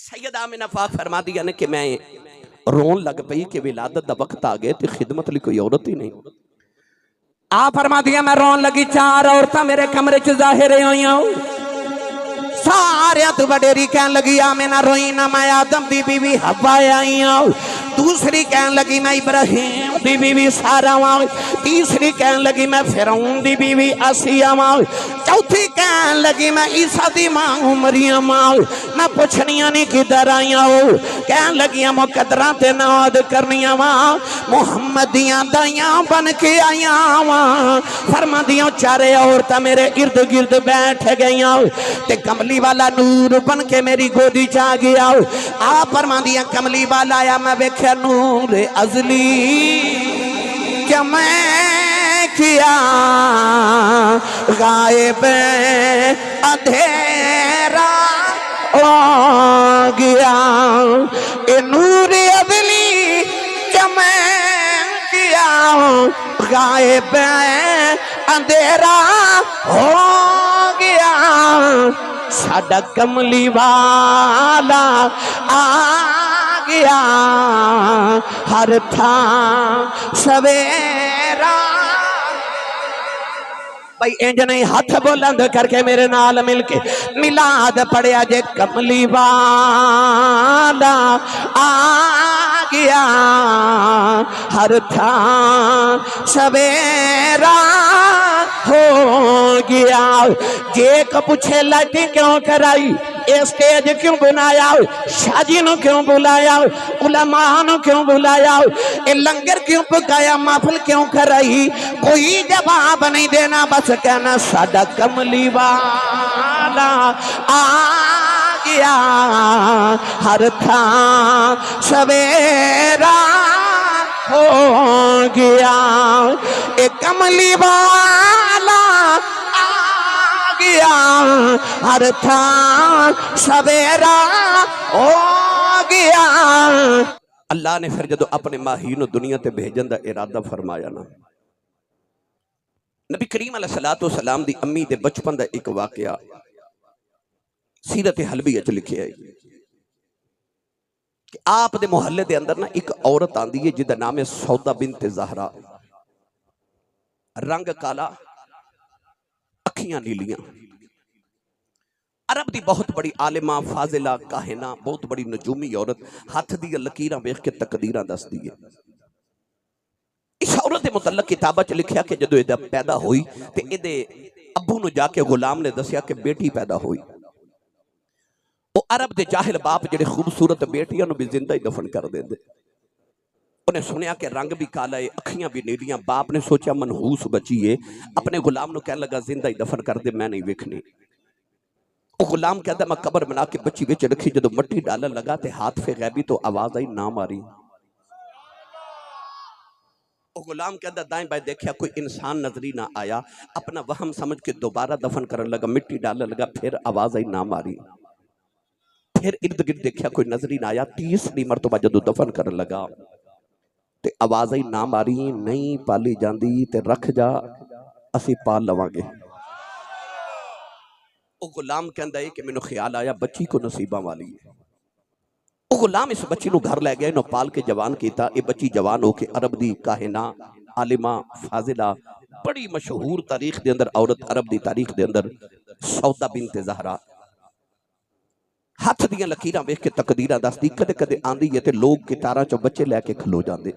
सैयद आमिना पाक फरमा दिया ने कि मैं रोन लग पई कि विलादत दा वक्त आ गया तो खिदमत लिए कोई औरत ही नहीं। आ फरमा दिया मैं रोन लगी, चार औरतां मेरे कमरे च जाहिर हुई, सारे तू वडेरी कह लगी आमिना रोई ना, मैं आदम दी बीवी हवा आई हूं। दूसरी कह लगी मैं इब्राहिम दी बीवी सारा वां। तीसरी कह लगी मैं फिरौन दी बीवी आसिया वां। चौथी कह लगी मैं ईसा दी मां मरियम वां। मैं पुछनिया नहीं किधर आई हो, कह लगी मुकदरा ते नाद करनिया वां, मुहम्मद दियां दाइयां बन के आईया वां। फरमा दिया चारे औरतां मेरे इर्द गिर्द बैठ गई ते कमली वाला नूर बन के मेरी गोदी च आ गया। आ फरमा दिया कमली वाला आया, मैं वेख्या नूर अजली क्या मैं किया गायब अंधेरा हो गया। ए नूर अजली क्या मैं किया गायब अंधेरा हो गया। साडा कमली वाला आ गया, हर थां सवेरा। भाई इंज नहीं हाथ बुलंद करके मेरे नाल मिलके मिलाद पढ़िया जे, कमली वाला आ गया, हर थां सवेरा हो गया। जे को पूछे लाइटिंग क्यों कराई, स्टेज क्यों बनाया, शाजी नु क्यों बुलाया, उलमा नु क्यों बुलाया, ए लंगर क्यों पकाया, महफिल क्यों कराई, कोई जवाब नहीं देना, बस कहना साडा कमली वाला आ गया, हर थां सवेरा हो गया। ए कमली वाला आ गया, हर थां सवेरा हो गया। अल्लाह ने फिर जो अपने माही नूं दुनिया ते भेजन दा इरादा फरमाया ना, नबी करीम अलैहिस्सलातु वस्सलाम दी अम्मी दे बचपन दा एक वाकया सीरत हलबी च लिखिया है कि आप दे मुहल्ले दे अंदर ना एक औरत आंदी है जिसका नाम है सौदा बिनत ज़हरा। रंग काला, अखियां नीलियां, अरब दी बहुत बड़ी आलिमा फाजिला काहिना, बहुत बड़ी नजूमी औरत, हाथ दी लकीरां वेख के तकदीरां दसदी है। इस औरत के मुतल्लक किताबा च लिखा कि जदों इहदा पैदा हुई ते इहदे अब्बू नूं जाके गुलाम ने दसिया कि बेटी पैदा हुई। वो अरब के जाहिल बाप जिहड़े खूबसूरत बेटियां नूं भी जिंदा ही दफन कर देंदे। उन्हें सुनिया कि रंग भी काला है, अखियां भी नीलियां। बाप ने सोचा मनहूस बची है, अपने गुलाम नूं कहन लगा जिंदा ही दफन कर दे, मैं नहीं वेखनी। वो गुलाम कहता मैं कबर बना के बच्ची विच रखी, जदों मट्टी डालन लगा ते हाथ फे गैबी तो आवाज आई ना मारी। वो गुलाम कहता दाएं बाएं देखा कोई इंसान नजर ही ना आया, अपना वहम समझ के दोबारा दफन करने लगा, मिट्टी डालने लगा, फिर आवाज आई ना मारी। फिर इर्द गिर्द देखा कोई नजर ही ना आया, तीसरी मरतबा जदों दफन करने लगा ते आवाज आई ना मारी, नहीं पाली जाती ते रख जा, असी पाल लवांगे। वो गुलाम कहता है कि मैनू ख्याल आया बच्ची को नसीबा वाली है। वो गुलाम इस बच्ची को घर लै गया, इन्हों पाल के जवान किया। ये बच्ची जवान होके अरब दी काहिना, आलिमा, फाजिला, बड़ी मशहूर तारीख के अंदर औरत, अरब दी तारीख के अंदर सौदा बिनत ज़हरा, हाथ दियां लकीरां वेख के तकदीरां दसदी। कदे कदे आंदी है ते लोग कितारां चों बच्चे लैके खलो जाते।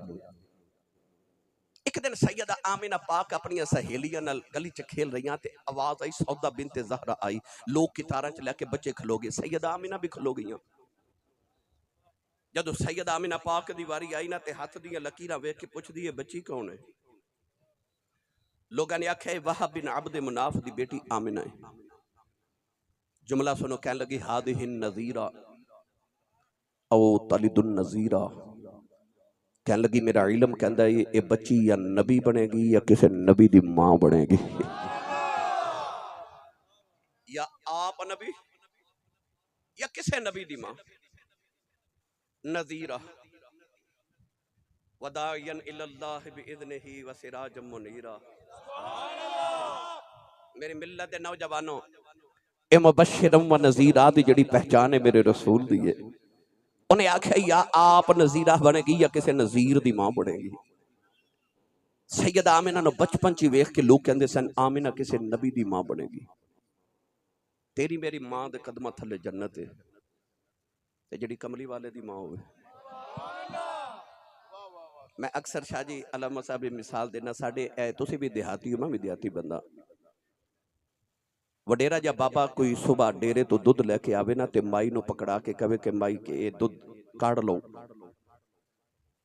एक दिन सैयदा आमिना पाक अपनी सहेलियां नाल गली च खेल रही ते आवाज आई सौदा बिनत ज़हरा आई। लोग कितारां च लैके बच्चे खलो गए, सैयदा आमिना भी खलो गई। जदों सैयदा आमिना पाक दी वारी आई ना ते हाथ दियां लकीरां वेख के पुछदी है बच्ची कौन है। लोगों ने आख्या वहाब बिन अब्द मुनाफ दी बेटी आमिना है। जुमला सुनो, कह लगी हादिहिन नज़ीरा औ तलिदुन नज़ीरा। कह लगी मेरा इलम कहता है ये बच्ची या नबी बनेगी या किसी नबी दी मां बनेगी, या आप नबी या किसी नबी दी मां। नज़ीरा वदायन इल्लल्लाह बिइज़्निही व सिराजम मुनीरा। मेरी मिल्लत दे नौजवानों, ए मुबश्शिरम व नज़ीरा दी जिहड़ी पहचान है मेरे रसूल दी है। उन्हें आख्या या आप नज़ीरा बनेगी या किसी नज़ीर दी मां बनेगी। सैयदा आमिना नूं बचपन च वेख के लोग कहंदे सन आमिना किसी नबी दी मां बनेगी। तेरी मेरी मां दे कदमां थल्ले जन्नत है ते जिहड़ी कमली वाले दी मां होवे। मैं अक्सर शाह जी अलामा साहब की मिसाल देना, साडे तुसीं भी देहाती हो, मैं भी देहाती बंदा। वडेरा जा बाबा कोई सुबह डेरे तो दुध लैके आवे ना ते माई नूं पकड़ा के कहे कि माई के ये दुध काढ़ लो,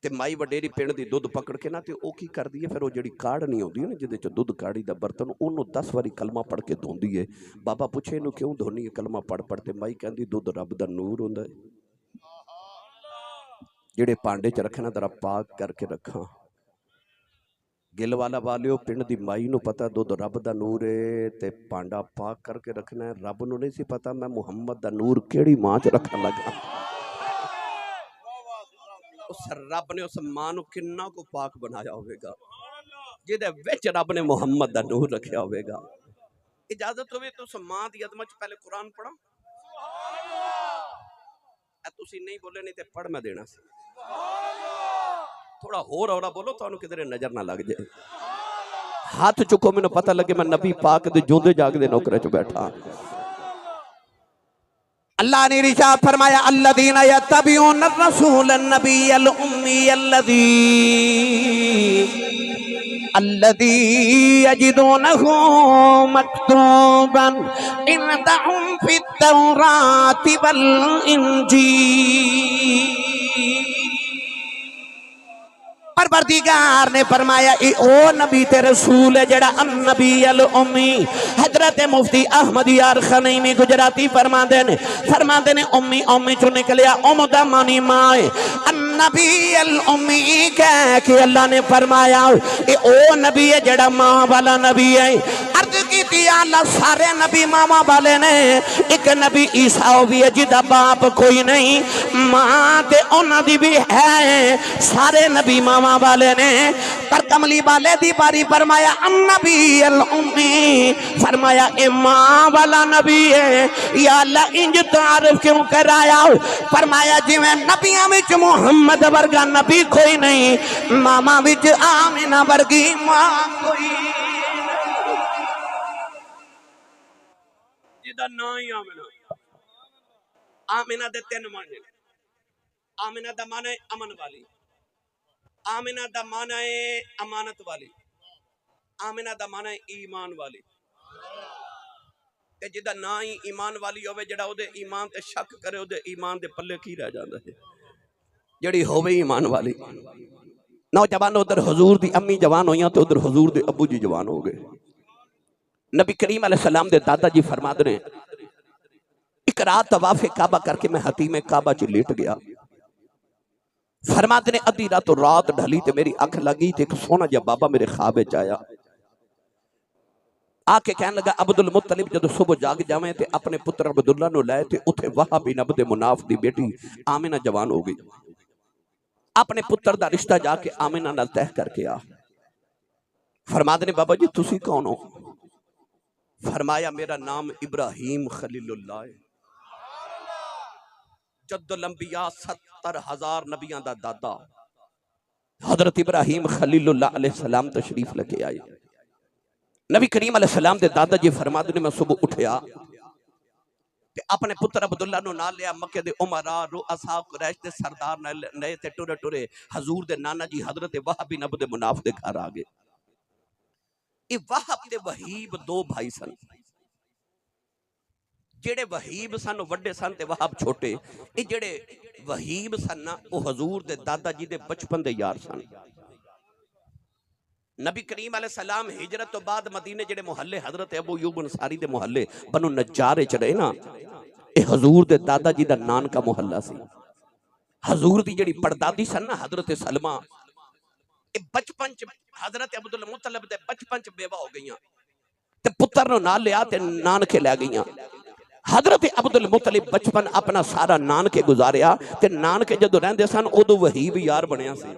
ते माई वडेरी पिंड दी दुध पकड़ के ना ते ओ की करदी है, फिर वो जिहड़ी काढ़ नहीं होंदी ना जिहदे च दुध काढ़ी दा बर्तन, ओनू 10 वारी कलमा पढ़ के धोंदी है। बाबा पुछे इनू क्यों धोनी है कलमा पढ़ पढ़, ते माई कहंदी दुध रब दा नूर हुंदा है, जिहड़े भांडे च रखना तेरा पाक करके रखा। गिल वाला वालियो पिंड दी माई नूं पता दुध रब दा नूर है ते भांडा पाक करके रखना है। रब नूं नहीं सी पता मैं मुहम्मद दा नूर केड़ी मां च रखन लगा। उस रब ने उस मां नूं किन्ना को पाक बनाया होवेगा जिहदे विच रब ने मुहम्मद दा नूर रखिया होवेगा। इजाजत होवे तो उस मां दी अदमत च पहले कुरान पढ़ा। तुसीं नहीं बोले नहीं ते पढ़ मैं देना सी। थोड़ा होर औरा बोलो तो किधरे नजर ना लग जाए। हाथ चुको मैनू पता लगे मैं नबी पाक दे जोंदे जागदे नौकरे च बैठा। अल्लाह ने इरशाद फरमाया अल्लज़ीना यत्तबिऊन रसूल नबिय्यल उम्मी अल्लज़ी यजिदूनहु मक्तूबन इंदहुम फित तौराति वल इंजील। परवरदिगार ने फरमाया ओ नबी ते रसूल है जेड़ा अन्नबी अल उम्मी। हजरत मुफ्ती अहमद यार खनैमी गुजराती फरमाते ने उम्मी उम्मी चो निकलिया उम दा मानी मां अन्नबी अल उम्मी कह के अल्लाह ने फरमाया ए ओ नबी है जेड़ा मां वाला नबी है। अर्ज की अल्लाह सारे नबी मामा वाले ने, एक नबी ईसा भी है जिदा बाप कोई नहीं, मां ते उन्हां दी भी है, सारे नबी मामा वाले ने। पर कमली वाले दी बारी फरमाया अन्नबी अल उम्मी, फरमाया ए मां वाला नबी है। या अल्लाह इंज तारीफ क्यों कराया? फरमाया जिवें नबियां विच मुहम्मद वर्गा नबी कोई नहीं, मामा विच आमिना वर्गी मां कोई जिदा ना ही आमिना। आमिना दे तीन माने। आमिना दा माना है अमन वाली, आमिना दा माना है अमानत वाली, आमिना दा माना है ईमान वाली। ते जिदा ना ही ईमान वाली होवे, जेड़ा ओदे ईमान ते शक करे ओदे ईमान दे पल्ले की रह जांदा है। जेड़ी होवे ईमान वाली। नौजवान उधर हुजूर दी अम्मी जवान होइयां ते उधर हुजूर दे अबू जी जवान हो गए। नबी करीम अलैहि सलाम दे दादा जी फरमाते ने एक रात तवाफ़े काबा करके मैं हतीम काबा च लेट गया। फरमाते ने अद्धी रात रात ढली ते मेरी अख लगी ते एक सोना जिहा बाबा मेरे ख्वाब विच आया। आके कहने लगा अब्दुल मुत्तलिब जदों सुबह जाग जावे ते अपने पुत्र अब्दुल्ला नूं लै ते उत्थे वहाब बिन अब्द मुनाफ दी बेटी आमिना जवान हो गई। अपने पुत्र दा रिश्ता जाके आमिना नाल तय करके आ। फरमाते ने बाबा जी तुसी कौन हो? फरमाया मेरा नाम इब्राहिम खलीलुल्लाह है। जद्दुल अंबिया 70,000 नबियां दा दादा हजरत इब्राहिम खलीलुल्लाह अलैहि सलाम तशरीफ लेके आए। नबी करीम अलैहि सलाम दे दादा जी फरमाते ने मैं सुबह उठया ते अपने पुत्र अब्दुल्ला नूं नाल लिया। मक्के दे उमरा रुअसा कुरैश दे सरदार नए ते टुरे टुरे हजूर दे नाना जी हजरत वहाब बिन अब्द मुनाफ दे घर आ गए। ये वहाब ते वहीब दो भाई सन। जेड़े वहीब सन वड्डे सन ते वहाब छोटे। ये जेड़े वहीब सन ना वो हजूर दे दादा जी दे बचपन दे यार सन। नबी करीम अलैहि सलाम हिजरत तो बाद मदीने जेड़े मुहल्ले हजरत अबू अय्यूब अंसारी दे मुहल्ले बनु नज्जार च रहे ना, ये हजूर दे दादा जी दा नानका मुहल्ला सी। हजूर दी जेड़ी पड़दादी सन ना हजरत सलमा, ये बचपन च हजरत अब्दुल मुत्तलिब दे बचपन च बेवा हो गईयां ते पुत्र नूं नाल लिया ते नानके लै गईयां। हजरत अब्दुल मुत्तलिब बचपन अपना सारा नानके गुजारिया ते नानके जदों रहंदे सन उदों वहीब यार बनिया सी।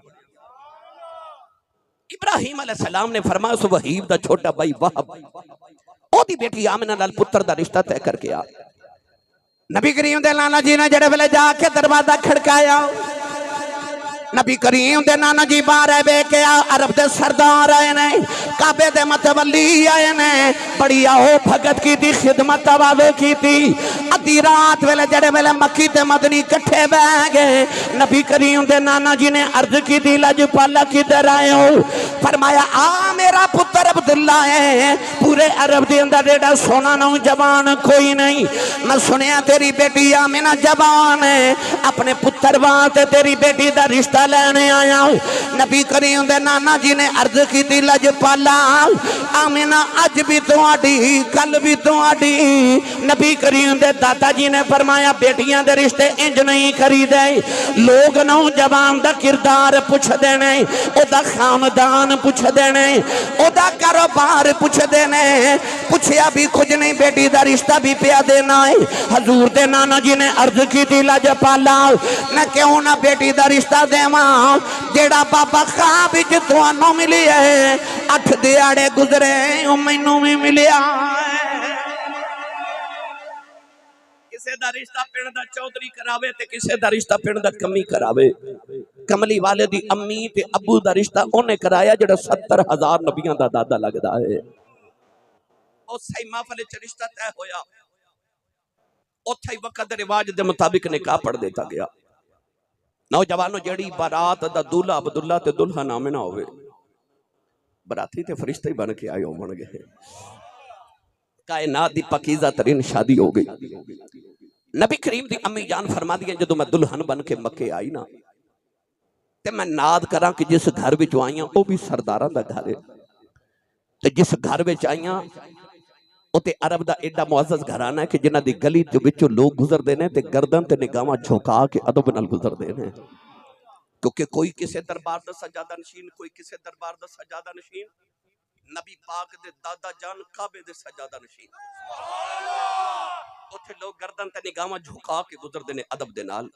इब्राहिम अलैहि सलाम ने फरमाया उस वहीब दा छोटा भाई वहाब ओदी बेटी आमिना नाल पुत्र दा रिश्ता तय करके आ। नबी करीम दे नाना जी ने जड़े वेले जाके दरवाजा खड़काया, नबी करीम दे नाना जी बाहर आए के अरब दे सरदार आए ने, काबे दे मतवली आए ने, बड़ी आओ भगत की थी, खिदमत वावे की थी। अद्धी रात वेले जड़े वेले मक्की ते मदनी इकट्ठे बह गए। नबी करीम दे नाना जी ने अर्ज की थी, लजपाला किधर आए हो? फरमाया आ मेरा पुत्र अब्दुल्ला है, पूरे अरब दे अंदर एडा सोना नौजवान कोई नहीं। मैं सुनिया तेरी बेटी आमिना जवान है, अपने पुत्र वास्ते तेरी बेटी दा रिश्ता लेने आया हूं। नबी करीम दे नाना जी ने अर्ज की थी, लजपाला आमिना अज भी तुहाडी कल भी तुहाडी। नबी करीम दे दादाजी ने फरमाया बेटियां दे रिश्ते इंज नहीं करीदे, लोग नौजवान दा किरदार पुछदे ने, ओदा खानदान पुछदे ने, ओदा कारोबार पुछदे ने। पुछया भी कुछ नहीं, बेटी दा रिश्ता भी पिया देना है। हजूर दे नाना जी ने अर्ज की थी, लजपाला मैं क्यों ना बेटी दा रिश्ता देवां जेड़ा बाबा ख्वाब विच तुहानू मिली है, 8 दिहाड़े गुजरे मैनू भी मिलिया। किसे दा रिश्ता पिंड दा चौधरी करावे ते किसे दा रिश्ता पिंड दा कमी करावे। कमली वाले दी अम्मी ते अब्बू दा रिश्ता ओने कराया जेड़ा 70,000 नबियां दा दादा लगदा है। ओ सही महफिल च रिश्ता तय होया, उत्थे ही वक्त दे रिवाज दे मुताबिक निकाह पढ़ देता गया। नौजवानों जेड़ी बारात दा दूल्हा अब्दुल्ला ते दुल्हन आमिना होवे, बराती ते फरिश्ते ही बन के आए होणगे। कायनात दी पकीज़ा तरीन शादी हो गई। नबी करीम दी अम्मी जान फरमा दी जदों मैं दुल्हन बन के मक्के आई ना, ते मैं नाद करा कि जिस घर विच आईयां वो भी सरदारां दा घर है, ते जिस घर विच आईयां उते अरब दा एडा मुअज़्ज़ज़ घराना है कि जिन्हां दी गली दे विचों लोग गुजरदे ने ते गर्दन ते निगाहां झुका के अदब नाल गुजरदे ने, क्योंकि कोई किसे दरबार दा सजादा नशीन, कोई किसे दरबार दा सजादा नशीन। नबी पाक दे दादा जान काबे दे सजादा नशीन। उथे लोग गर्दन ते निगाहां झुका के गुजरदे ने अदब दे नाल।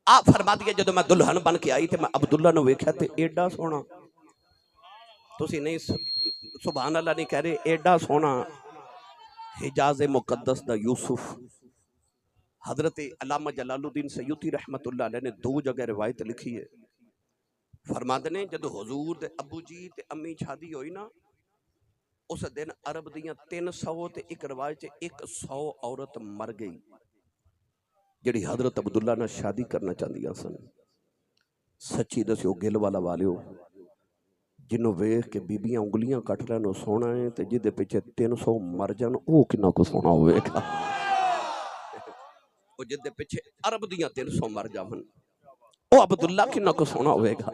आ फरमा दिया जदों मैं दुल्हन बन के आई ते मैं अब्दुल्ला नूं वेख्या ते एडा सोहना, तुसीं नहीं सुभान अल्लाह नहीं कह रहे, एडा सोहना हिजाज मुकद्दस दा यूसुफ। हजरत अल्लामा जलालुद्दीन सयूती रहमतुल्लाह अलैह ने 2 जगह रिवायत लिखी है। फरमाते ने जदों हुजूर दे अबू जी ते अम्मी शादी होई ना, उस दिन अरब दियां 300 ते एक रिवायत 100 औरत मर गई जिहड़ी हजरत अब्दुल्ला नाल शादी करना चाहदियां सन। सच्ची दस्यो गिल वाला वालियो, जिन्हों वेख के बीबियां उंगलियां कट लैन सोना है, ते जिदे पिछे 300 मर जान वो कितना को सोना होगा। जिदे पिछे अरब दियां 300 मर जावन वो अब्दुल्ला कितना को सोना होगा।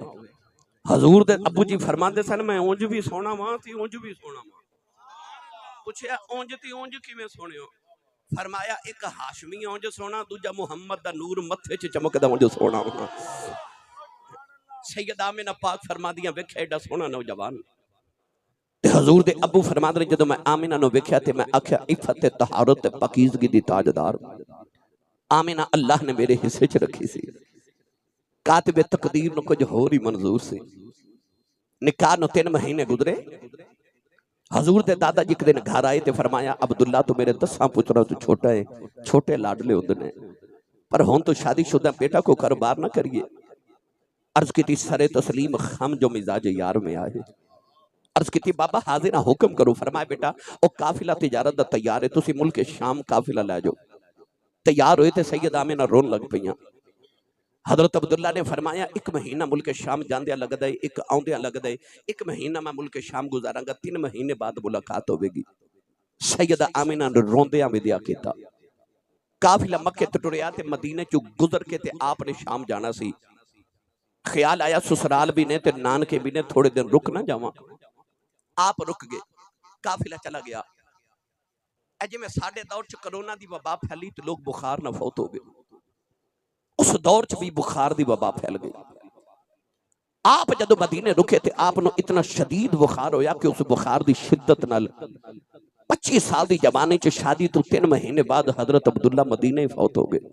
हजूर दे अबू जी फरमाते सन मैं उंज भी सोना वां ती उंज भी सोना वां। पूछया उंज ती उंज किवें सोने हो? फरमाया एक हाशमी उंज सोना, दूजा मुहम्मद दा नूर मथे च चमकदा उंज सोना वां। सैयद आमिना पाक फरमा दियां वेख्या एडा सोहना नौजवान। हजूर दे अबू फरमाते ने जदों मैं आमिना नूं वेख्या ते मैं आख्या इफत ते तहारत ते पाकीज़गी दी ताजदार आमिना अल्लाह ने मेरे हिस्से च रखी सी। कातिबे तकदीर नूं कुछ होर ही मंजूर सी। निकाह नूं 3 महीने गुजरे। हजूर दे दादा जी एक दिन घर आए ते फरमाया अब्दुल्ला तू मेरे 10 पुत्रों तो छोटा है, छोटे लाडले होंदे ने, पर हुण तो शादीशुदा बेटा को कारोबार ना करिए। अर्ज की सरे तस्लीम खम जो मिजाज यार में आए। अर्ज की बाबा हाजिर हुक्म करो। फरमाया बेटा वो काफिला तिजारत दा तैयार है, तुसी मुल्क शाम काफिला लै जाओ। तैयार होए ते सैयद आमिना रोन लग पईयां। हजरत अब्दुल्ला ने फरमाया 1 महीना मुल्क शाम जांदिया लगदा है, 1 आउंदिया लगदा है, 1 महीना मैं मुल्क शाम गुजारांगा, 3 महीने बाद मुलाकात होगी। सैयद आमिना ने रोंदिया विद्या किया। काफिला मक्के तो टुरिया ते मदीने चो गुजर के ते आपने शाम जाना सी। ख्याल आया ससुराल भी ने ते नानके भी ने, थोड़े दिन रुक ना जावा। आप रुक गए, काफिला चला गया। जिवें साडे दौर च कोरोना दी वबा फैली तो लोग बुखार ना फौत हो गए, उस दौर च भी बुखार दी वबा फैल गई। आप जदों मदीने रुके थे आपनों इतना शदीद बुखार होया कि उस बुखार दी शिद्दत नाल 25 साल दी जवानी च शादी तो 3 महीने बाद हजरत अब्दुल्ला मदीने फौत हो गए।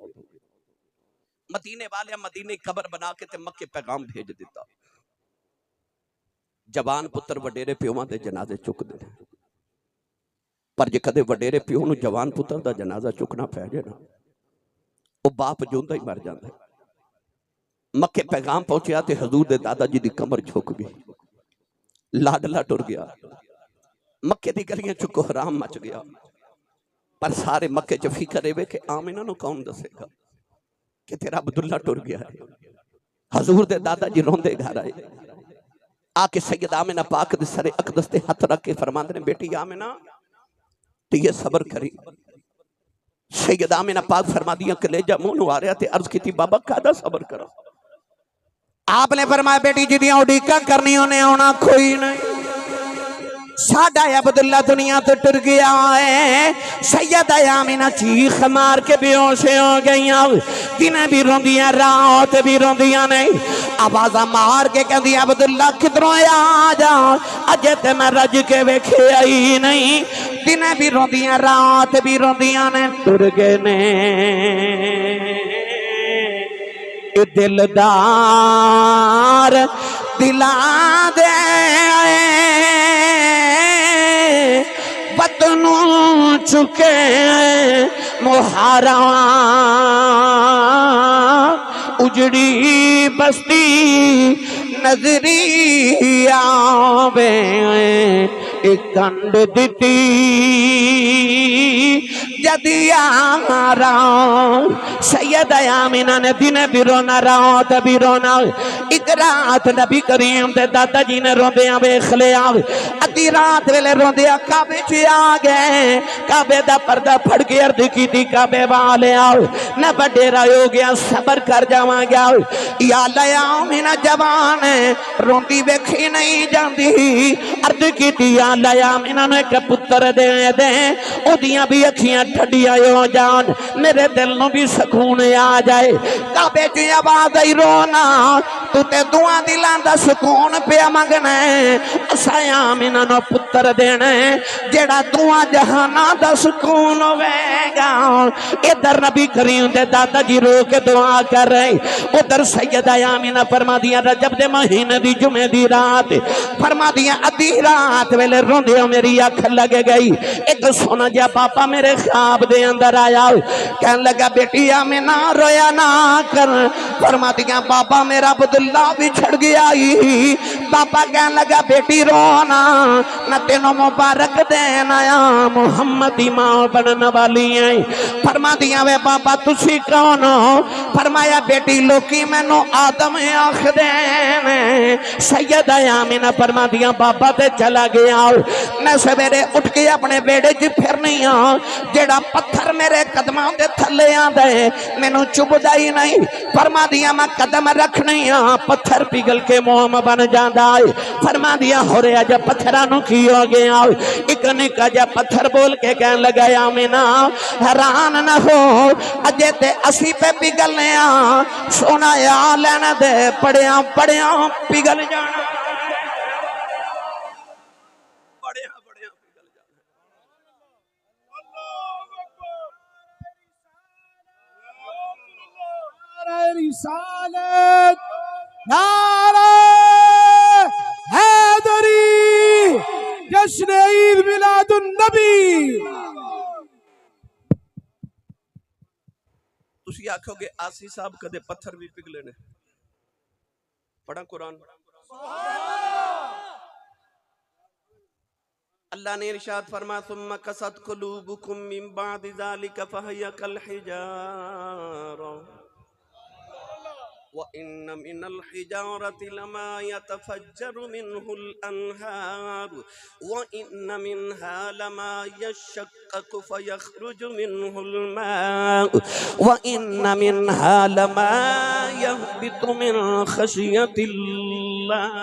मदीने वाले मदीने कबर बना के ते मक्के पैगाम भेज दिता। जवान पुत्र वडेरे प्योवां दे जनाजे चुकदे ने। पर जे कदे वडेरे प्यो नूं जवान पुत्र का जनाजा चुकना पै जाए ना, वो बाप जिंदा ही मर जाता है। मक्के पैगाम पहुंचा तो हजूर दे दादा जी की कमर झुक गई, लाडला टुर गया, मक्के की गलियां च कोहराम मच गया। पर सारे मक्के च फिकर रहे कि आमिना नूं कौन दसेगा कि तेरा अब्दुल्ला टुर गया है। हजूर दे दादा जी रोंदे घर आए, आके सैयद आमिना पाक दे सरे अकदस ते हथ रख के फरमांदे ने, बेटी आमिना ये सबर करी। सैयद आमिना पाक फरमा दिया कलेजा मुंह नूं आ रहा ते अर्ज की बाबा कादा सबर करा। आपने फरमाया बेटी जिदियां उड़ीका करनी उन्हें आना कोई नहीं, साडा अब्दुल्ला दुनिया तो टुर गया है। सैयद आमिना चीख मार के बेहोश हो गई, दिन भी रोंदियां रात भी रोंदियां नहीं, आवाजा मार के कहती अब्दुल्ला किधरों आ जा, अजे ते मैं रज के वेखे आई नहीं। दिन भी रोंदियां रात भी रोंदियां ने, टुर गए ने दिलदार दिला दे बतनू चुके मुहारा, उजड़ी बस्ती नजरी आवे एक कंड दिती जदियारा। सैयद आमिना ने दिन भी रोना रात भी रोना। एक रात नबी करीम दे दादा जी ने रोंदिया वेख लिया, अद्धी रात वेले रोंदिया काबे च आ गए। काबे दा पर्दा फड़ के अर्ज की काबे वाले आओ, मैं बडेरा हो गया सबर कर जावांगा। या लया आमिना जवान रोंदी वेखी नहीं जाती, अर्ज की या लया आमिना ने एक पुत्र दे दे, ओदियां भी अखियां ठंडिया हो जान, मेरे दिल नूं भी सुकून आ जाए। काबे च आवाज आई रोना, तू ते दुआ दिलां दा सुकून पिया मंगना, असां आमिना नूं पुत्र देना जेड़ा दुआ जहाना दा सुकून होवेगा। इधर नबी करीम दे दादा जी रो के दुआ कर रहे, उधर सैयदा आमिना फरमा दिया रजब दे महीने दी जुमे दी रात, फरमा दिया अद्धी रात वेले रोंदे मेरी अख लग गई। एक सोना जिहा पापा मेरे ख्वाब दे अंदर आया, कहने लगा बेटी आमिना रोया ना कर। फरमा दिया बाबा मेरा अब्दुल्ला भी छड़ गया। पापा कहने लगा बेटी रोना, मैं तेनों मुबारक देना मुहम्मद दी मां बनने वाली है। फरमा दिया वे बाबा तुसी कौन हो? फरमाया बेटी लोकी मैनू आदम आखदे ने। सैयद आमिना फरमा दिया बाबा ते चला गया, मैं सवेरे उठ के अपने बेड़े च फिरनी हाँ, जेड़ा पत्थर मेरे कदमां दे थले आंदा है मैनू चुभदा ही नहीं। फरमा दिया मैं कदम रखनी हाँ, पत्थर पिघल के मोम बन जाता है। फरमा दिया हो रहा जब पत्थरां नू की हो गया, एक निक्का जा पत्थर बोल के कहने लगा आमिना हैरान न हो, अजे ते असी पे पिघलने सोना या लेना दे पड़िया पड़िया पिघल जाना। रिसालत नारे हैदरी, जश्न ईद मिलादुन नबी। तुसी आखोगे आसी साहब कदे पत्थर भी पिघले ने, पढ़ा कुरान। अल्लाह ने इरशाद फरमा सुम्मा कसत कुलूबुकुम मिन बादि ज़ालिका फहिया कल हिजारा व इन्न मिनल हिजारति लमा यतफज्जरु मिनहुल अनहार व इन्न मिनहा लमा यशक्ककु फयखरुजु मिनहुल माउ व इन्न मिनहा लमा यहबितु मिन खशियतिल्लाह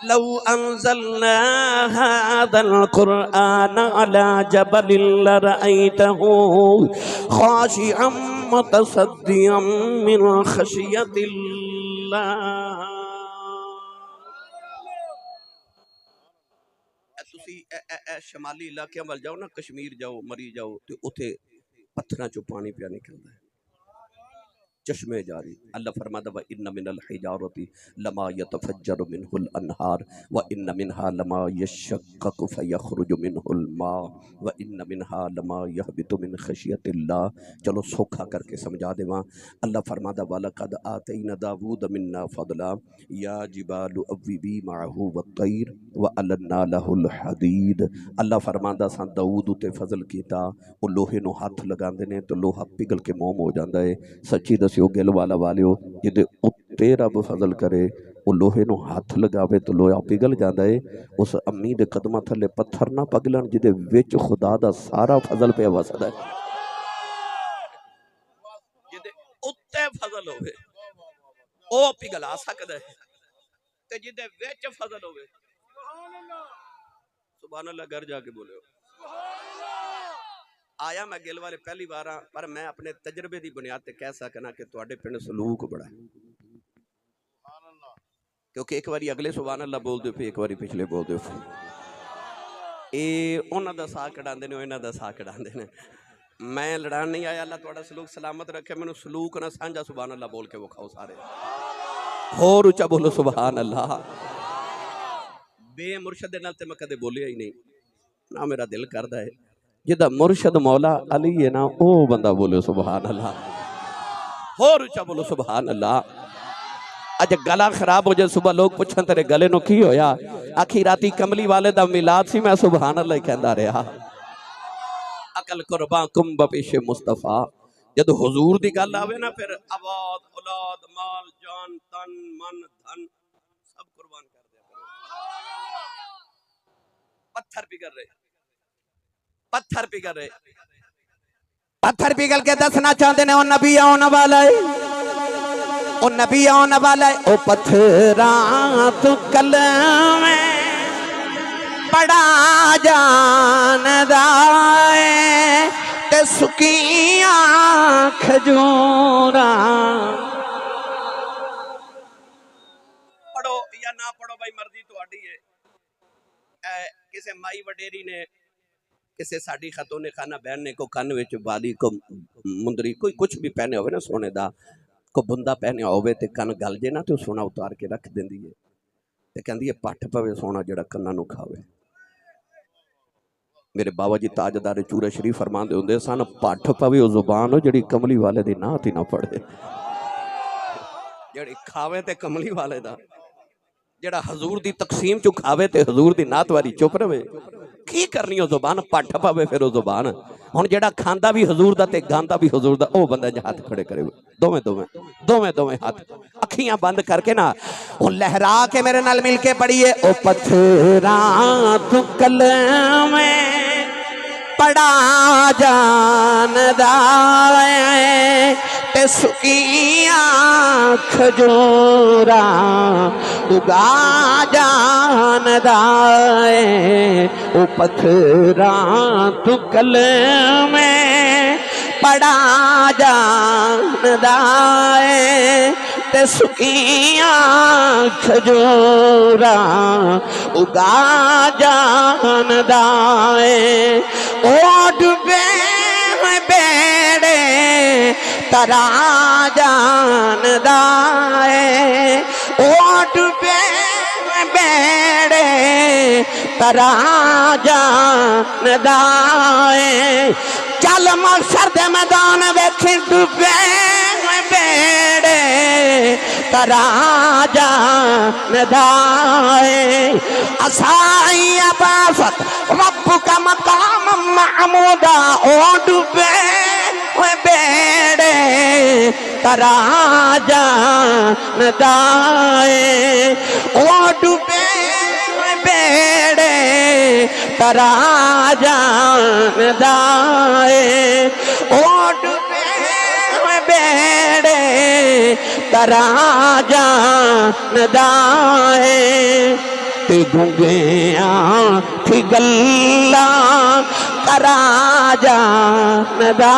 लौ अंज़लना हाज़ल कुरआन अला जबलिन लरअयतहु खाशिअम मुतसद्दिअम मिन खशियतिल्लाह। तुसी शमाली इलाके वल जाओ ना, कश्मीर जाओ, मरी जाओ, तो उथे पत्थरां चों पानी पिया निकलदा है। चश्मे जारी। अल्लाह फरमाता व इन्न मिनल हिजारति लमा यतफज्जरु मिनहुल अनहार व इन्न मिनहा लमा यशक्ककु फयखरुजु मिनहुल मा व इन्न मिनहा लमा यहबितु मिन खशियतिल्लाह। चलो सौखा करके समझा देवा। अल्लाह फरमाता वलक़द आतैना दाऊद मिन्ना फदला या जिबालु अव्विबी माहू वत्तैर व अलन्ना लहुल हदीद। अल्लाह फरमाता सा दाऊद उते फजल कीता, वो लोहे नूं हथ लगांदे ने तो लोहा पिघल के मोम हो जाता है। सच्ची दस्यो गिल वाला वालियो, जिदे उत्ते रब फजल करे वो लोहे नूं हथ लगावे तो लोहा पिघल जाता है। उस अम्मी दे कदमां थले पत्थर ना पगलन जिदे विच खुदा दा सारा फजल पे वसदा है। जिदे उत्ते फजल होवे ओ पिघला सकदा है ते जिदे विच फजल होवे सुभान अल्लाह घर जाके बोले। आया मैं गिल वाले पहली बार हाँ, पर मैं अपने तजर्बे की बुनियाद पर कह सकना कि तुहाडे पिंड सलूक बड़ा है। क्योंकि एक बारी अगले सुभान अल्लाह बोल दो, फिर एक बारी पिछले बोल दो। ये उन्हों का साह कढ़ाते ने, इन्हों का साह कढ़ाते ने। मैं लड़ान नहीं आया। अल्लाह तुहाडा सलूक सलामत रखे। मैनू सलूक ना साझा सुभान अल्लाह बोल के विखाओ सारे। होर उच्चा बोलो सुभान अल्लाह। बे मुर्शद नाल ते मैं कदे बोलिया ही नहीं ना। मेरा दिल करदा है जिदा मुर्शद मौला अली है ना, ओ बंदा बोलो सुभान अल्लाह। होर उच्चा बोलो सुभान अल्लाह। अज गला खराब हो जाए, सुबह लोग पूछन तेरे गले नु की होया, आखी राती कमली वाले दा मिलाद सी, मैं सुभान अल्लाह कहंदा रहा। अकल कुर्बा कुंभ पेशे मुस्तफा। जब हुजूर दी गल आवे ना, फिर आबाद औलाद माल जान तन मन धन सब कुर्बान कर दिया। पत्थर पिघल रहे, पत्थर पिघल रहे। पत्थर पिघल के दसना चाहते ने ओ नबी आने वाला है, ओ नबी आने वाला है। ओ पत्थरा तू कलम बड़ा जानदा है ते सुकियां खजूरा। पढ़ो या ना पढ़ो भाई मर्जी तुहाडी है। किसे माई वडेरी ने, किसे साड़ी खतून खाना बहन ने को कन विच बाली को मुंदरी कोई कुछ भी पहने होवे ना सोने दा, को बुंदा पहने होवे ते कन गल जे ना तो सोना उतार के रख देंदी है ते कहंदी है पट पवे सोना जेड़ा कन्ना नूं खावे। मेरे बाबा जी ताजदार चूरा शरीफ फरमाते होंदे सन, पट पवे ओ जुबान हो जेड़ी कमली वाले दी नात ही ना पढ़े। जेड़ी खावे ते कमली वाले दा, जेड़ा हजूर दी तकसीम चु खावे ते हजूर दी नात वारी चुप रवे। की करनी हो जुबान, पट पवे फिर ओ जुबान। हुण जेड़ा खांदा भी हजूर दा ते गांदा भी हजूर दा, ओ बंदा हाथ खड़े करे दोवें दोवें दोवें दोवें हाथ, अखियां बंद करके ना हुण लहरा के मेरे नाल मिल के पढ़िए। ओ पत्थरा तू कलम बड़ा जानदा है ते सुकियां खजूरा उगा जानदा है। ओ पत्थरा तू कलम बड़ा जानदा है ते सुकियां खजूरा उगा जानदा है। ओ डूबे बेड़े तरा जानदा है। ओ डूबे बेड़े तरा जानदा है। चल मकसद दे मैदान वेखी डूबे बेड़े तरा जानदा है। असाई अबाफत रब्बु का मकाम महमूदा। ओ डूबे बेड़े तरा जानदा है। ओ डूबे बेड़े तरा जानदा है। ओ डूबे बेड़े तरा जानदा है। ते गूंगियां थी गल्ला करा जानदा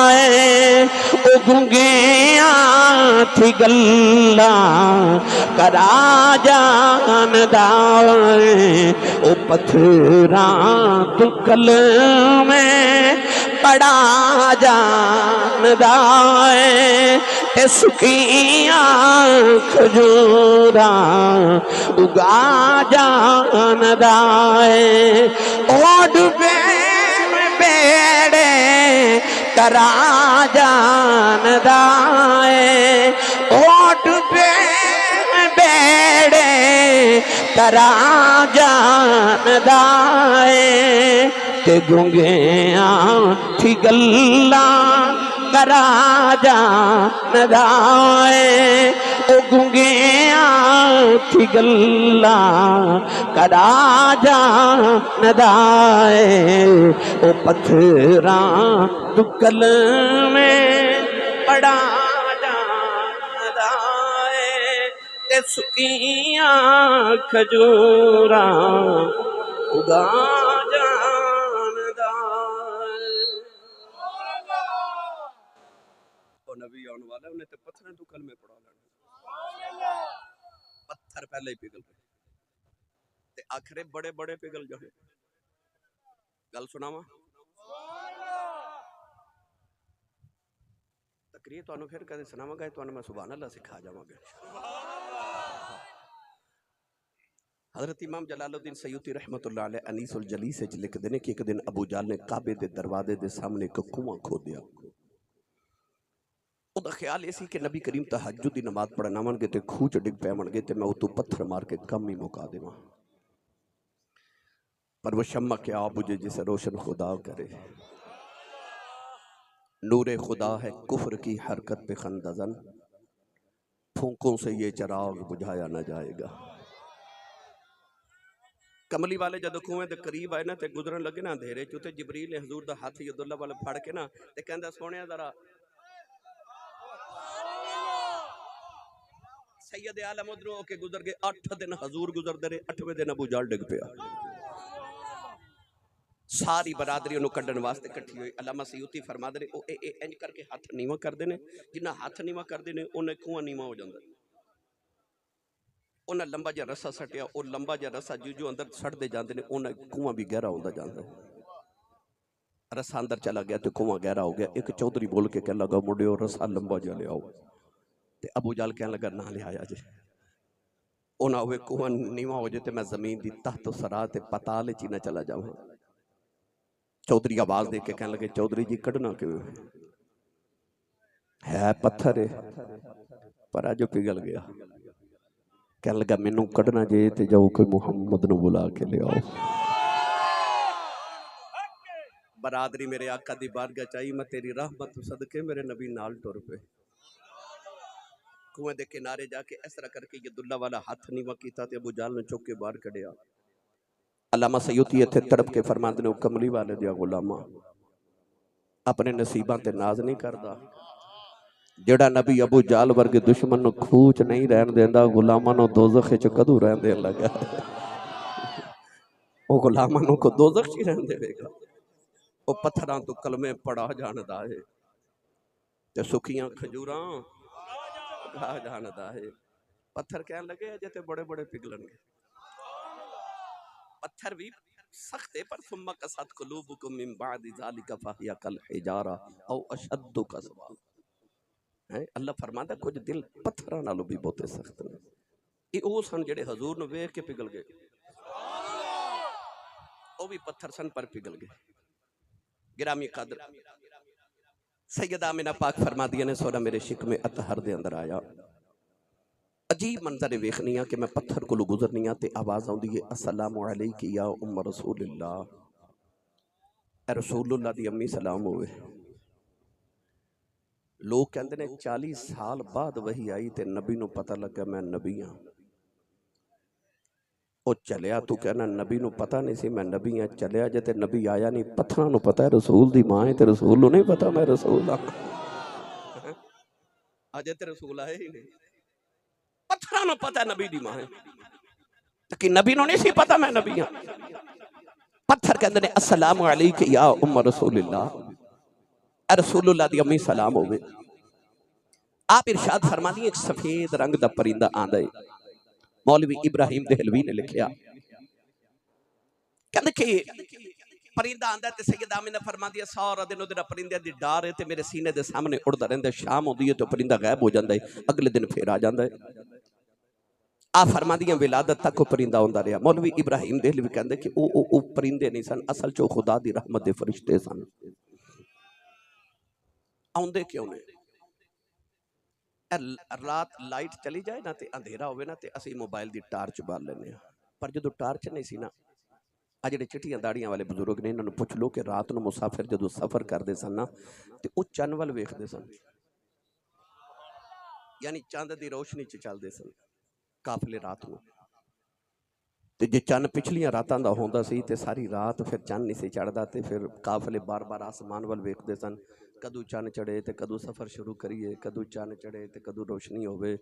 है। ओ गूंगियां थी गल्ला करा जानदा है। ओ पत्थरा तू कलम बड़ा जानदा है ते सुखियां खजूरा उगा जानदा है। ओड बेड़े तरा जानदा है। ओड बेड़े तरा जानदा है। ते गुंगियां थी गल्लां करा जानदा है। ओ गुंगियां थी गल्लां करा जानदा है। ओ पत्थरां दुकल में पड़ा जानदा है। ते सुखियां खजूरां उगा जानदा है। ओ नबी आने वाला है, उन्हें तो पत्थर तो कल में पड़ा लेना। पत्थर पहले ही पिघल गए ते आखिरे बड़े बड़े पिघल जाए। गल सुनावा तकरीर तो फिर कदे सुनावांगा, तो मैं सुभान अल्लाह सिखा जावांगा। हजरत इमाम जलालुद्दीन सयूती रहमतुल्लाह अलैह अनीसुल जलीस च लिखदे ने कि एक दिन अबू जाल ने काबे दे दरवाजे दे सामने एक कुआं खोदिया। ਉਹਦਾ ख्याल ये सी कि नबी करीम तहज्जुद दी नमाज पढ़ना आउणगे ते खूह च डिग पैणगे ते मैं उतों पत्थर मार के कम ही मुका देवां। पर वो शम्मा क्या बुझे जिसे रोशन खुदा करे। नूरे खुदा है कुफ्र की हरकत पे खंदजन, फूंकों से ये चिराग बुझाया न जाएगा। कमली वाले जदों कुएं दे करीब आए ना ते गुजरन लगे ना अंधेरे च, ते जिबरील ने हजूर दा हाथ यदुल्ला वाले फड़ के ना ते कहंदा सोहणिया जरा सैयद आलम उधरों होके गुजर गए। 8 दिन हजूर गुजरदे रहे, 8वें दिन अबू जाल डिग पिया। सारी बरादरी उन्होंने कड्ढण वास्ते इकट्ठी हुई। अल्लामा सयूती फरमाते हैं ओ इंज करके हाथ नीवा करते हैं, जिन्ना हाथ नीवा करते हैं उन्हें कुआं नीवा हो जाता। उन्हें लंबा जिहा रस्सा सटिया, वो लंबा जिहा रस्सा जो अंदर सटते जाते हैं उन्हें कुआं भी गहरा होता जाता है। रस्सा अंदर चला गया तो कुआं गहरा हो गया। एक चौधरी बोल के कहने लगा मुंडियो रस्सा लंबा जिहा लियाओ। ते अबू जाल कहने लगा ना लिया जे, उन्हें हुए कुआं नीवा हो जाए तो मैं जमीन की तहत सरा ते पताल च ना चला जाऊँ। चौधरी आवाज दे के कहने लगे चौधरी जी कढ़ना क्यों है पत्थर है पर अज पिघल गया। कहने लगा मैनू कढ़ना जे ते जाओ कोई मुहम्मद नू बुला के ले आओ। बरादरी मेरे आका दी बारगाह चाहिए, मैं तेरी रहमत सदके मेरे नबी नाल टुर पे। कुएं दे किनारे जाके इस तरह करके यदुल्ला वाला हाथ नीवा कीता ते अबू जाल ने चुक के बाहर कढ़िया। अल्लामा सयूती इत्थे तड़प के फरमाते ने कमली वाले दिया गुलामा अपने नसीबां ते नाज नहीं करता। जेड़ा नबी अबू जाल वर्गे दुश्मन नूं खूच नहीं रहन देंदा, गुलामां नूं दोज़ख च कदों रहन देन लगा। वो गुलामां नूं को दोज़ख च रहन देवेगा। वो पत्थरां तो कलमे पड़ा जानदा है ते सुखियां खजूरां खा जानदा है। पत्थर कहन लगे अजे ते बड़े बड़े पिघलणगे। पत्थर भी सख्त है पर सुम्मा कसत कुलूबुकुम मिन बादि ज़ालिका फहिया कल हिजारा औ अशद्दु कसवा है। अल्लाह फरमाता कुछ दिल पत्थरां नालों भी बहुते सख्त ने। ये वो सन जेड़े हजूर नूं वेख के पिघल गए, वो भी पत्थर सन पर पिघल गए। गिरामी कदर सैयदा आमिना पाक फरमादियां ने सोना मेरे शिक में अतहर दे अंदर आया। अजीब मंजर वेखनी कि मैं पत्थर को गुजरनी ते आवाज आउंदी है अस्सलामु अलैकी या उम्म रसूलिल्लाह, ए रसूलुल्लाह दी अम्मी सलाम होवे। लोग कहते ने 40 साल बाद वही आई ते नबी नूं पता लगा मैं नबी हाँ। ओ चलिया तू कहना नबी नूं पता नहीं सी मैं नबी हाँ। चलिया जे ते नबी आया नहीं, पत्थरां नूं पता है रसूल दी मां है ते रसूल नूं नहीं पता मैं रसूल हाँ। अजे ते रसूल आए ही नहीं, पत्थरां नूं पता नबी दी मां है कि नबी नूं नहीं सी पता मैं नबी हाँ। पत्थर कहते ने अस्सलामु अलैका या उम्म रसूलिल्लाह, ए रसूलुल्लाह दी अम्मी सलाम होवे। आप इरशाद फरमा दी एक सफेद रंग दा परिंदा आंदा है। मौलवी इब्राहिम देहलवी ने लिखिया कहते कि परिंदा आंदा ते सैयद आमिना फरमांदी है सारा दिन उधर परिंदे दी डार है ते मेरे सीने दे सामने उड़दा रहिंदा। शाम होंदी है तो परिंदा गायब हो जाता है, अगले दिन फिर आ जाता है। आ फरमांदियां विलादत तक परिंदा आंदा रहा। मौलवी इब्राहिम देहलवी कहंदे कि ओ परिंदे नहीं सन, असल च खुदा दी रहमत दे फरिश्ते सन। आउंदे क्यों ने? रात लाइट चली जाए ना ते अंधेरा होवे ना ते असी मोबाइल दी टार्च बाल लेने, पर जो टार्च नहीं सी ना, आ जिहड़े चिट्टियां दाड़ियां वाले बजुर्ग ने इन्हां नूं पुछ लो कि रात नूं मुसाफिर जदों सफर करते सन ना ते ओ चंद वल वेखदे सन, यानी चंद दी रोशनी च चलदे सन काफले रात नूं। ते जे चंद पिछलियां रातां दा होंदा सी ते सारी रात फिर चंद नहीं सी चढ़दा ते फिर काफले बार बार आसमान वल वेखदे सन, कदों चंद चढ़े ते कदों सफर शुरू करिए, कदों चंद चढ़े ते कदों रोशनी होवे।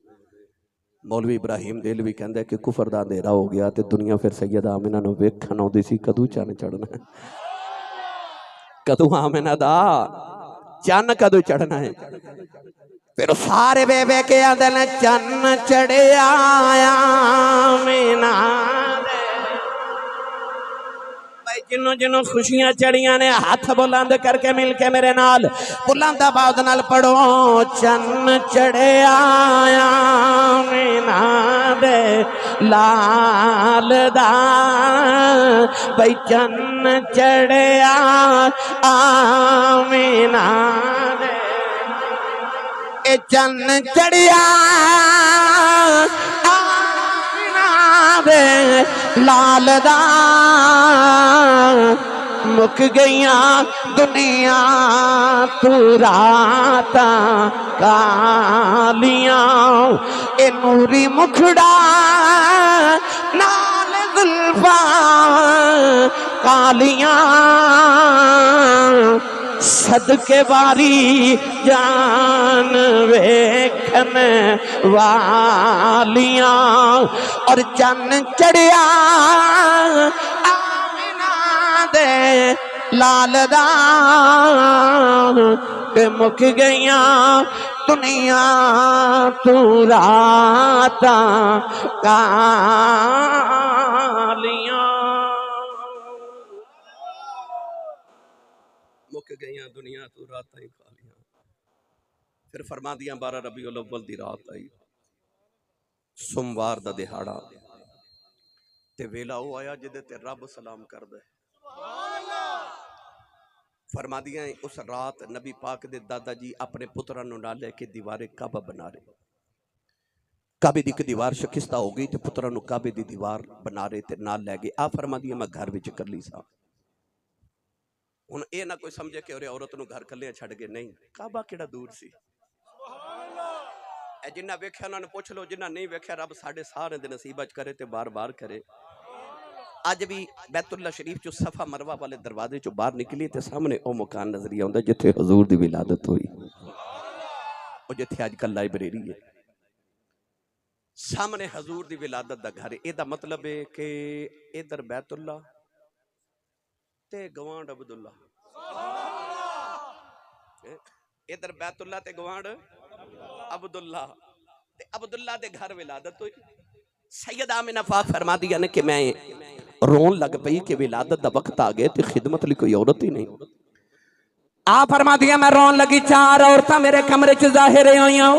मौलवी इब्राहिम देहलवी कहंदा कि कुफर दा अंधेरा हो गया ते दुनिया फिर सैयद आमिना नूं वेखण आउंदी सी कदों चंद चढ़ना है, कदों आमिना दा चंद कदों चढ़ना है। फिर सारे वे वे के आंदे ने चंद चढ़िया आमिना दे। भाई जिन्हों जिन्हों खुशियां चढ़ियां ने हाथ बुलंद करके मिल के मेरे नाल बुलंद आवाज नाल पढ़ो, चंद चढ़िया आमिना दे लाल दा। भाई चंद चढ़िया आमिना दे, ए चंद चढ़िया आमिना दे लाल दा। मुक गईयां दुनिया तू रातां कालियां, ए नूरी मुखड़ा नाल जुल्फां कालियां। सदके बारी जान वेखन वालियां, और चंद चढ़िया आमिना दे लाल दा। ते मुक गईयां दुनिया तू रातां कालियां। मुक गईयां दुनिया तू रातां ही कालियां। फिर फरमा दिया 12 रबीउल अव्वल दी रात आई, सोमवार दा दिहाड़ा ते वेला वो आया जिदे ते रब सलाम करदा है। फरमा दिया उस रात नबी पाक दे दादा जी अपने पुत्रा नूं नाल लेके दीवारे काबा बना रहे। काबे दी एक दीवार शिकस्ता हो गई ते पुत्रा नूं काबे दी दीवार बना रहे ते नाल लै गए। आ फरमा दिया मैं घर विच कल्ली सा। हुण ये ना कोई समझे कि उरे औरत नूं घर कल्ले छड्ड के, नहीं, काबा किहड़ा दूर सी। जिन्ना वेख्या उन्होंने पुछ लो, जिन्ना नहीं वेख्या रब साढ़े सारे दे नसीब च करे ते बार बार करे। अज भी बैतुल्ला शरीफ चो सफा मरवा वाले दरवाजे चो बाहर निकली ते सामने ओ मकान नजरी आउंदा जिथे हजूर दी विलादत हुई, ओ जिथे अजकल लाइब्रेरी है। सामने हजूर दी विलादत दा घर है। एदा मतलब है कि इधर बैतुल्ला ते गवांड अब्दुल्ला, इधर बैतुल्ला ते गवांड अब्दुल्ला, ते अब्दुल्ला दे घर विलादत हुई। सैयद आमिना पाक फरमा दिया ने कि मैं रोन लग पई कि विलादत दा वक्त आ गया ते खिदमत लई कोई औरत ही नहीं। आ फरमा दिया मैं रोन लगी, 4 औरतां मेरे कमरे च जाहिर होईयां।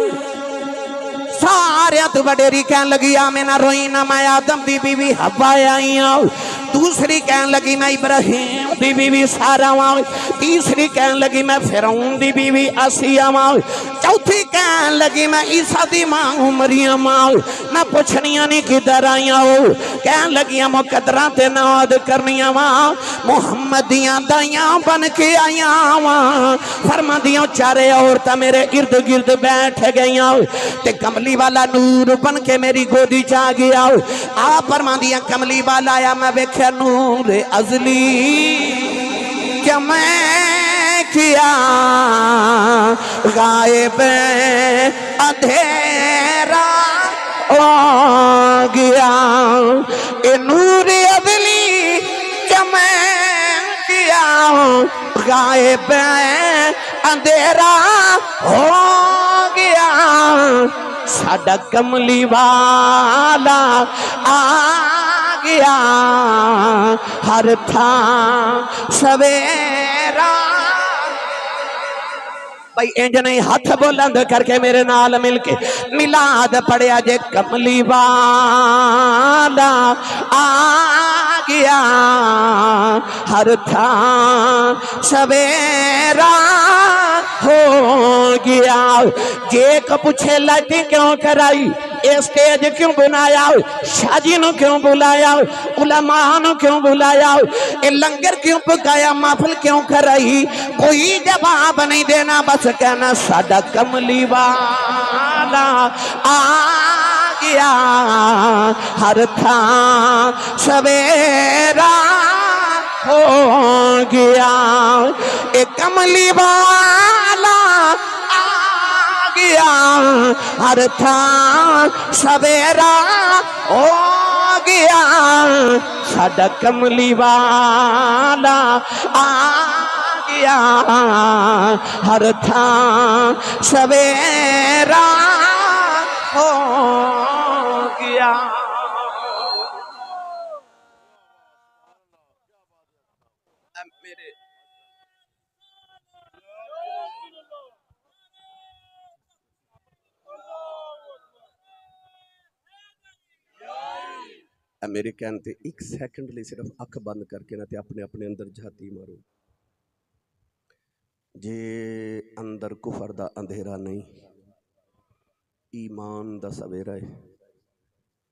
सारे तू वडेरी कहन लगी आमिना रोई ना, मैं आदम दी बीवी हव्वा आई हूं। दूसरी कहन लगी मैं इब्राहिम दी बीवी सारा वां। तीसरी कहन लगी मैं फिरौन दी बीवी आसिया वां। चौथी कहन लगी मैं ईसा दी मां मरियम वां। मैं पुछनियां नहीं किधर आईयां हो, कहन लगियां मुकद्दरां ते नाद करनियां वां, मुहम्मद दियां दाइयां बन के आईयां वां। फरमांदियां 4 औरतां मेरे इर्द गिर्द बैठ गईयां ते कमली वाला नूर बन के मेरी गोदी च आ गया। आ फरमांदियां कमली वाला आया, मैं वेख्या नूर अजली क्या मैं किया गायब अंधेरा हो गया। ए नूर अजली क्या मैं किया गायब अंधेरा हो गया। साडा कमली वाला आ गया हर थां सवेरा। भाई इंज नहीं हाथ बुलंद करके मेरे नाल मिलके मिलाद पढ़िया जे कमली वाला आ गया हर थां सवेरा हो गया। जे को पूछे लाइटिंग क्यों कराई, स्टेज क्यों बनाया, शादी नु क्यों बुलाया, उलमा नु क्यों बुलाया, ए लंगर क्यों पकाया, महफिल क्यों कराई, कोई जवाब नहीं देना, बस कहना साडा कमली वाला आ गया हर थां सवेरा हो गया। ए कमली वाला आ गया हर थां सवेरा हो गया। साडा कमली वाला आ गया हर थां सवेरा हो गया। मेरे मेरे कहने ते एक सेकंड लिए सिर्फ अख बंद करके ना ते अपने अपने अंदर झाती मारो। जे अंदर कुफर दा अंधेरा नहीं, ईमान दा सवेरा है,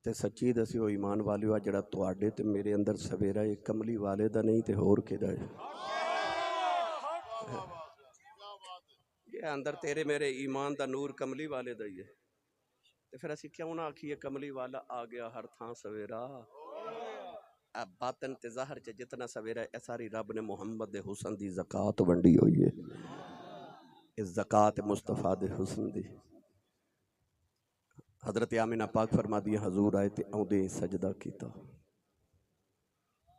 ते सच्ची दसियो ईमान वाले आ जड़ा तुहाडे ते मेरे अंदर सवेरा है, कमली वाले दा नहीं ते होर किहदा है? ये अंदर तेरे मेरे ईमान दा नूर कमली वाले दा ही है। ते फिर असी क्यों ना आखिए कमली वाला आ गया हर थां सवेरा। बातन ते ज़ाहिर च जितना सवेरा है, सारी रब ने मुहम्मद दे हुसन दी ज़कात वंडी हुई है। इस ज़कात मुस्तफ़ा दे हुसन दी हज़रत आमिना पाक फरमा दी हजूर आए ते औंदे सजदा कीता,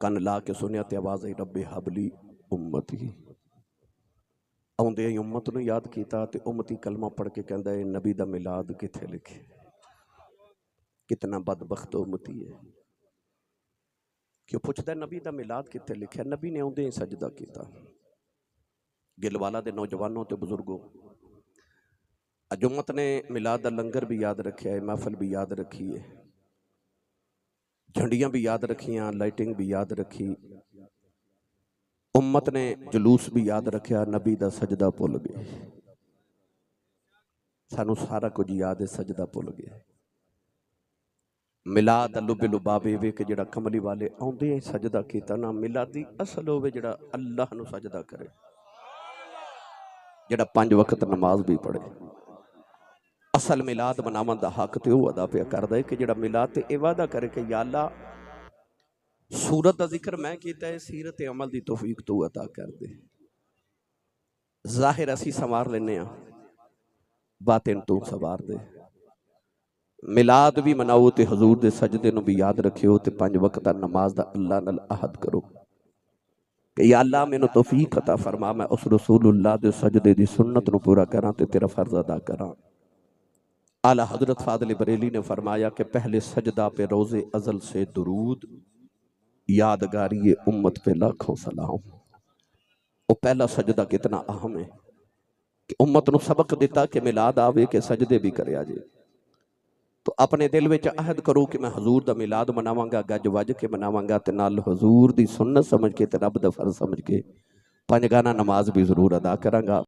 कन ला के सुनिया ते आवाज़ आई रब्बे हबली उम्मती। औंदे ही उम्मत नूं याद कीता ते उम्मती कलमा पढ़ के कहंदा है नबी दा मिलाद किथे लिखे। कितना बदबख्त उम्मती है। क्यों पुछदा नबी दा मिलाद किथे लिखा? नबी ने औंदे ही सजदा कीता। गिलवाला दे नौजवानों ते बुजुर्गों, अज उम्मत ने मिलाद दा लंगर भी याद रखा है, महफिल भी याद रखी है, झंडियां भी याद रखियां, लाइटिंग भी याद रखी। उम्मत ने जुलूस भी याद रखा, नबी दा सजदा भुल गए। सानू सारा कुछ याद है, सजदा भुल गया। मिलाद लुबे लुबावे वे कि जड़ा कमली वाले आउंदे ही सजदा कीता ना। मिलादी असल होवे जड़ा अल्लाह नू सजदा करे, जड़ा 5 वक्त नमाज भी पढ़े। असल मिलाद मनावन दा हक ते वो अदा पे करदा है कि जड़ा मिलाद ते ए वादा करे कि या अल्लाह सूरत दा जिक्र मैं कीता है, सीरत अमल दी तौफीक तू अता कर दे। जाहिर असी संवार लेने आ, बातिन तू सवार दे। मिलाद भी मनाओ ते हजूर दे सजदे नूं भी याद रखियो ते 5 वक्त नमाज दा अल्लाह नाल अहद करो कि या अल्लाह मैनू तौफीक अता फरमा, मैं उस रसूलुल्लाह दे सजदे दी सुन्नत नूं पूरा करां ते तेरा फर्ज अदा करां। आला हजरत फादल बरेली ने फरमाया कि पहले सजदा पे रोज़े अजल से दुरूद, यादगारी उम्मत पे लाखों सलाम। वो पहला सजदा कितना अहम है कि उम्मत नूं सबक दिता कि मिलाद आवे के सजदे भी करे जे। तो अपने दिल में अहद करो कि मैं हजूर दा मिलाद मनावांगा, गज वज के मनावांगा ते नाल हजूर दी सुन्नत समझ के ते रब दा फर्ज समझ के 5 गाना नमाज भी जरूर अदा करांगा।